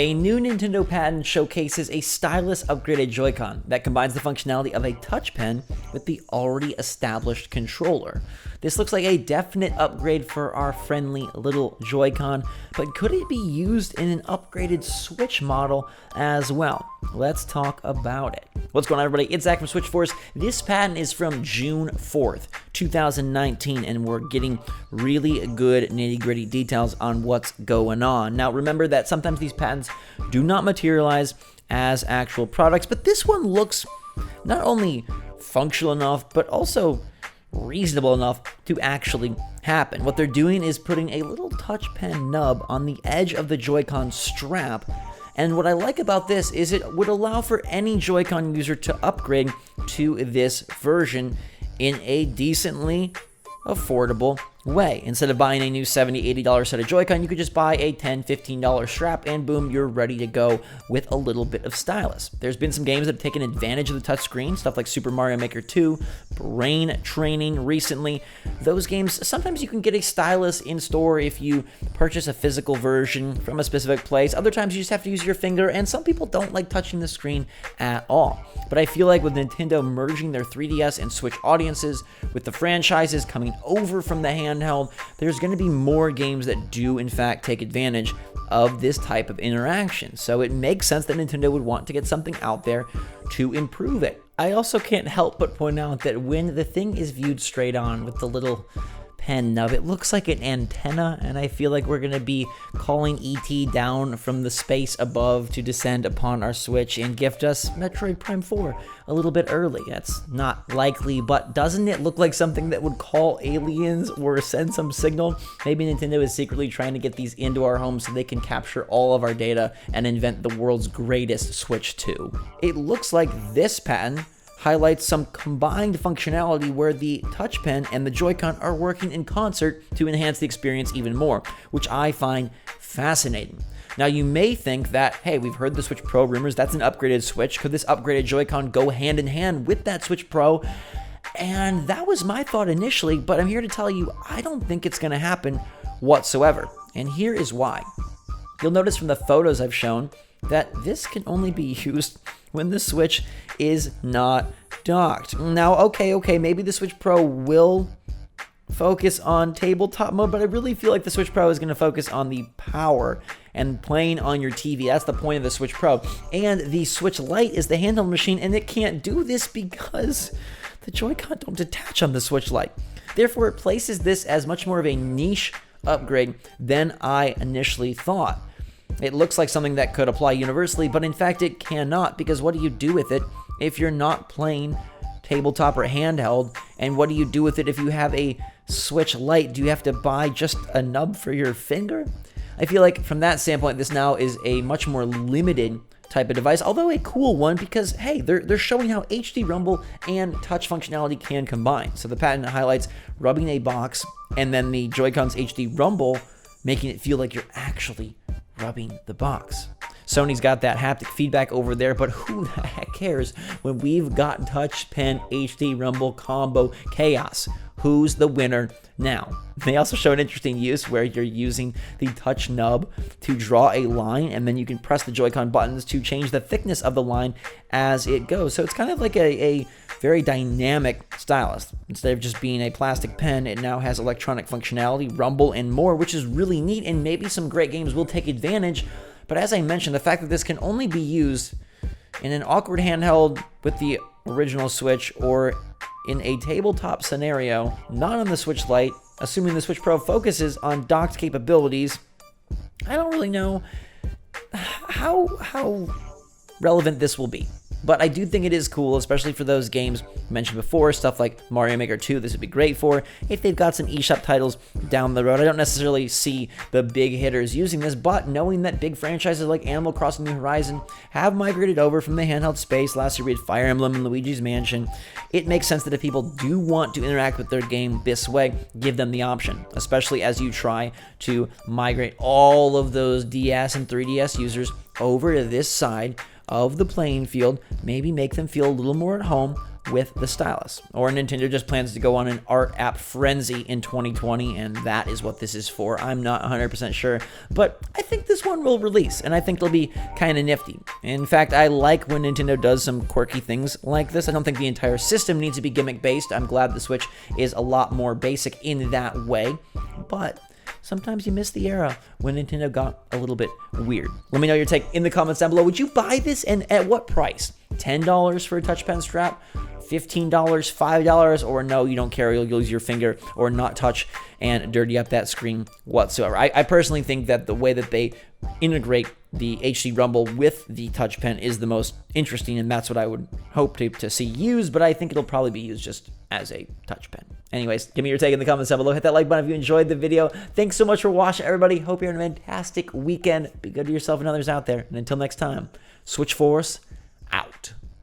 A new Nintendo patent showcases a stylus upgraded Joy-Con that combines the functionality of a touch pen with the already established controller. This looks like a definite upgrade for our friendly little Joy-Con, but could it be used in an upgraded Switch model as well? Let's talk about it. What's going on, everybody? It's Zach from Switch Force. This patent is from June 4th, 2019, and we're getting really good nitty-gritty details on what's going on. Now, remember that sometimes these patents do not materialize as actual products, but this one looks not only functional enough, but also reasonable enough to actually happen. What they're doing is putting a little touch pen nub on the edge of the Joy-Con strap, and what I like about this is it would allow for any Joy-Con user to upgrade to this version in a decently affordable way. Instead of buying a new $70, $80 set of Joy-Con, you could just buy a $10, $15 strap and boom, you're ready to go with a little bit of stylus. There's been some games that have taken advantage of the touchscreen, stuff like Super Mario Maker 2, Brain Training recently. Those games, sometimes you can get a stylus in store if you purchase a physical version from a specific place. Other times you just have to use your finger, and some people don't like touching the screen at all. But I feel like with Nintendo merging their 3DS and Switch audiences, with the franchises coming over from the handheld, there's going to be more games that do in fact take advantage of this type of interaction. So it makes sense that Nintendo would want to get something out there to improve it. I also can't help but point out that when the thing is viewed straight on with the little pen nub, it looks like an antenna, and I feel like we're going to be calling E.T. down from the space above to descend upon our Switch and gift us Metroid Prime 4 a little bit early. That's not likely, but doesn't it look like something that would call aliens or send some signal? Maybe Nintendo is secretly trying to get these into our homes so they can capture all of our data and invent the world's greatest Switch 2. It looks like this patent highlights some combined functionality where the touch pen and the Joy-Con are working in concert to enhance the experience even more, which I find fascinating. Now, you may think that, hey, we've heard the Switch Pro rumors, that's an upgraded Switch. Could this upgraded Joy-Con go hand in hand with that Switch Pro? And that was my thought initially, but I'm here to tell you, I don't think it's going to happen whatsoever. And here is why. You'll notice from the photos I've shown that this can only be used when the Switch is not docked. Now, okay, maybe the Switch Pro will focus on tabletop mode, but I really feel like the Switch Pro is going to focus on the power and playing on your TV. That's the point of the Switch Pro. And the Switch Lite is the handheld machine, and it can't do this because the Joy-Con don't detach on the Switch Lite. Therefore, it places this as much more of a niche upgrade than I initially thought. It looks like something that could apply universally, but in fact it cannot, because what do you do with it if you're not playing tabletop or handheld? And what do you do with it if you have a Switch Lite? Do you have to buy just a nub for your finger? I feel like from that standpoint, this now is a much more limited type of device, although a cool one because, hey, they're showing how HD rumble and touch functionality can combine. So the patent highlights rubbing a box and then the Joy-Con's HD rumble, making it feel like you're actually rubbing the box. Sony's got that haptic feedback over there, but who the heck cares when we've got touch pen HD rumble combo chaos? Who's the winner now? They also show an interesting use where you're using the touch nub to draw a line, and then you can press the Joy-Con buttons to change the thickness of the line as it goes. So it's kind of like a very dynamic stylus. Instead of just being a plastic pen, it now has electronic functionality, rumble, and more, which is really neat, and maybe some great games will take advantage. But as I mentioned, the fact that this can only be used in an awkward handheld with the original Switch or in a tabletop scenario, not on the Switch Lite, assuming the Switch Pro focuses on docked capabilities, I don't really know how relevant this will be. But I do think it is cool, especially for those games mentioned before, stuff like Mario Maker 2, this would be great for. If they've got some eShop titles down the road, I don't necessarily see the big hitters using this, but knowing that big franchises like Animal Crossing New Horizon have migrated over from the handheld space, last year we had Fire Emblem and Luigi's Mansion, it makes sense that if people do want to interact with their game this way, give them the option, especially as you try to migrate all of those DS and 3DS users over to this side of the playing field, maybe make them feel a little more at home with the stylus. Or Nintendo just plans to go on an art app frenzy in 2020, and that is what this is for. I'm not 100% sure, but I think this one will release, and I think it'll be kind of nifty. In fact, I like when Nintendo does some quirky things like this. I don't think the entire system needs to be gimmick-based. I'm glad the Switch is a lot more basic in that way, but sometimes you miss the era when Nintendo got a little bit weird. Let me know your take in the comments down below. Would you buy this, and at what price? $10 for a touch pen strap? $15, $5, or no, you don't care, you'll use your finger or not touch and dirty up that screen whatsoever. I personally think that the way that they integrate the HD Rumble with the touch pen is the most interesting, and that's what I would hope to see used, but I think it'll probably be used just as a touch pen. Anyways, give me your take in the comments down below. Hit that like button if you enjoyed the video. Thanks so much for watching, everybody. Hope you're having a fantastic weekend. Be good to yourself and others out there. And until next time, Switch Force out.